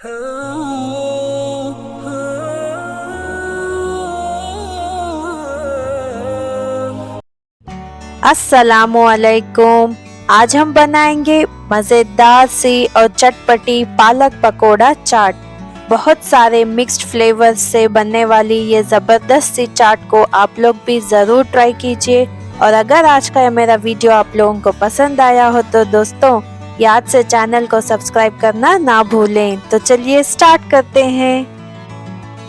अस्सलामुअलैकुम। आज हम बनाएंगे मज़ेदार सी और चटपटी पालक पकोड़ा चाट। बहुत सारे मिक्स्ड फ्लेवर्स से बनने वाली ये ज़बरदस्त सी चाट को आप लोग भी ज़रूर ट्राई कीजिए। और अगर आज का मेरा वीडियो आप लोगों को पसंद आया हो तो दोस्तों याद से चैनल को सब्सक्राइब करना ना भूलें। तो चलिए स्टार्ट करते हैं।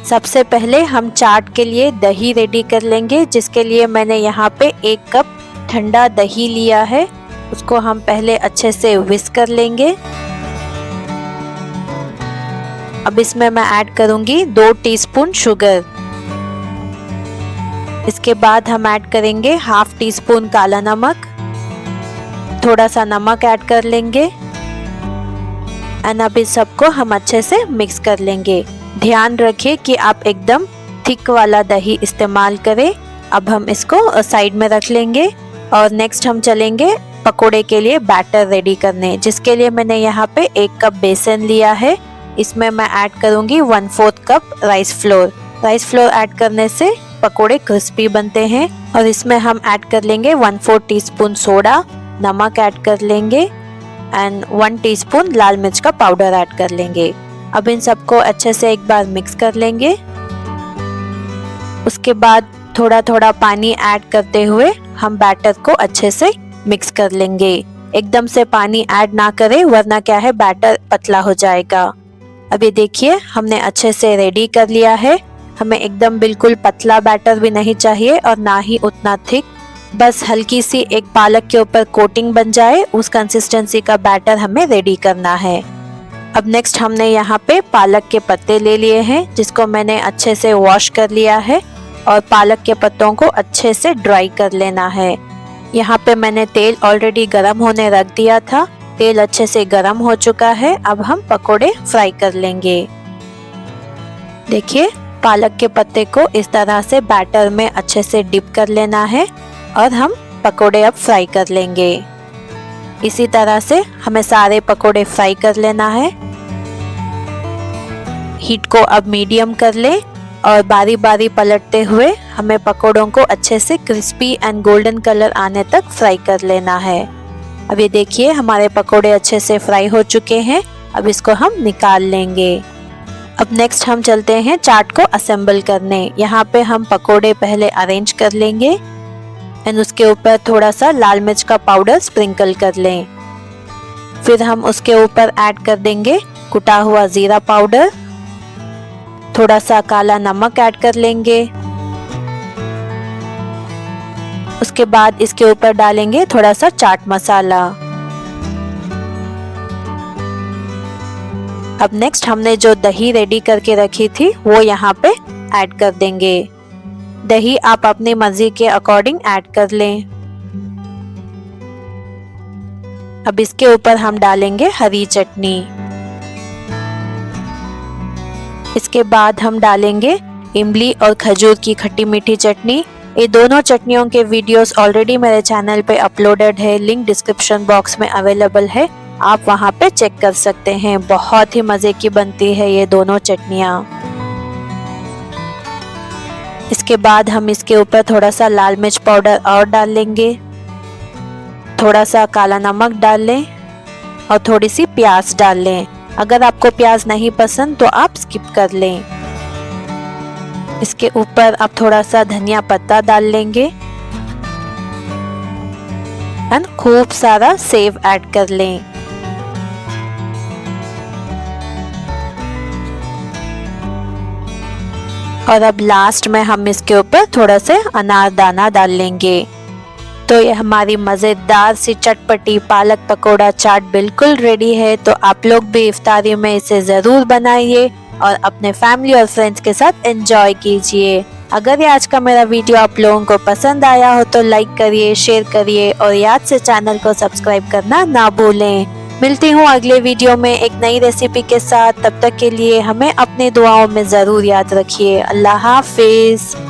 सबसे पहले हम चाट के लिए दही रेडी कर लेंगे, जिसके लिए मैंने यहाँ पे 1 कप ठंडा दही लिया है। उसको हम पहले अच्छे से विस्क कर लेंगे। अब इसमें मैं ऐड करूंगी 2 टीस्पून शुगर। इसके बाद हम ऐड करेंगे 1/2 टीस्पून काला नमक। थोड़ा सा नमक ऐड कर लेंगे एंड अब इस सबको हम अच्छे से मिक्स कर लेंगे। ध्यान रखिए कि आप एकदम थिक वाला दही इस्तेमाल करें। अब हम इसको साइड में रख लेंगे और नेक्स्ट हम चलेंगे पकोड़े के लिए बैटर रेडी करने, जिसके लिए मैंने यहाँ पे 1 कप बेसन लिया है। इसमें मैं ऐड करूँगी 1/4 cup rice flour. Rice flour add करने से पकोड़े क्रिस्पी बनते हैं। और इसमें हम ऐड कर लेंगे 1/4 टीस्पून सोडा, नमक ऐड कर लेंगे एंड 1 टीस्पून लाल मिर्च का पाउडर ऐड कर लेंगे। अब इन सबको अच्छे से एक बार मिक्स कर लेंगे। उसके बाद थोड़ा थोड़ा पानी ऐड करते हुए हम बैटर को अच्छे से मिक्स कर लेंगे। एकदम से पानी ऐड ना करें, वरना क्या है बैटर पतला हो जाएगा। अब ये देखिए हमने अच्छे से रेडी कर लिया है। हमें एकदम बिल्कुल पतला बैटर भी नहीं चाहिए और ना ही उतना थिक, बस हल्की सी एक पालक के ऊपर कोटिंग बन जाए उस कंसिस्टेंसी का बैटर हमें रेडी करना है। अब नेक्स्ट हमने यहाँ पे पालक के पत्ते ले लिए हैं, जिसको मैंने अच्छे से वॉश कर लिया है और पालक के पत्तों को अच्छे से ड्राई कर लेना है। यहाँ पे मैंने तेल ऑलरेडी गरम होने रख दिया था। तेल अच्छे से गरम हो चुका है। अब हम पकोड़े फ्राई कर लेंगे। देखिए पालक के पत्ते को इस तरह से बैटर में अच्छे से डिप कर लेना है और हम पकोड़े अब फ्राई कर लेंगे। इसी तरह से हमें सारे पकोड़े फ्राई कर लेना है। हीट को अब मीडियम कर लें और बारी बारी पलटते हुए हमें पकोड़ों को अच्छे से क्रिस्पी एंड गोल्डन कलर आने तक फ्राई कर लेना है। अब ये देखिए हमारे पकोड़े अच्छे से फ्राई हो चुके हैं। अब इसको हम निकाल लेंगे। अब नेक्स्ट हम चलते हैं चाट को असेंबल करने। यहाँ पे हम पकोड़े पहले अरेंज कर लेंगे एंड उसके ऊपर थोड़ा सा लाल मिर्च का पाउडर स्प्रिंकल कर लें। फिर हम उसके ऊपर ऐड कर देंगे कुटा हुआ जीरा पाउडर, थोड़ा सा काला नमक ऐड कर लेंगे। उसके बाद इसके ऊपर डालेंगे थोड़ा सा चाट मसाला। अब नेक्स्ट हमने जो दही रेडी करके रखी थी वो यहाँ पे ऐड कर देंगे। दही आप अपनी मर्जी के अकॉर्डिंग ऐड कर लें। अब इसके ऊपर हम डालेंगे हरी चटनी। इसके बाद हम डालेंगे इमली और खजूर की खट्टी मीठी चटनी। ये दोनों चटनियों के वीडियोस ऑलरेडी मेरे चैनल पे अपलोडेड है। लिंक डिस्क्रिप्शन बॉक्स में अवेलेबल है, आप वहां पे चेक कर सकते हैं। बहुत ही मजे की बनती है ये दोनों चटनियाँ। इसके बाद हम इसके ऊपर थोड़ा सा लाल मिर्च पाउडर और डाल लेंगे, थोड़ा सा काला नमक डाल लें और थोड़ी सी प्याज डाल लें। अगर आपको प्याज नहीं पसंद तो आप स्किप कर लें। इसके ऊपर आप थोड़ा सा धनिया पत्ता डाल लेंगे एंड खूब सारा सेव ऐड कर लें। और अब लास्ट में हम इसके ऊपर थोड़ा से अनारदाना डाल लेंगे। तो ये हमारी मज़ेदार सी चटपटी पालक पकोड़ा चाट बिल्कुल रेडी है। तो आप लोग भी इफ्तारी में इसे ज़रूर बनाइए और अपने फैमिली और फ्रेंड्स के साथ एंजॉय कीजिए। अगर ये आज का मेरा वीडियो आप लोगों को पसंद आया हो तो लाइक करिए, शेयर करिए और याद से चैनल को सब्सक्राइब करना ना भूलें। मिलती हूँ अगले वीडियो में एक नई रेसिपी के साथ। तब तक के लिए हमें अपनी दुआओं में ज़रूर याद रखिए। अल्लाह हाफिज़।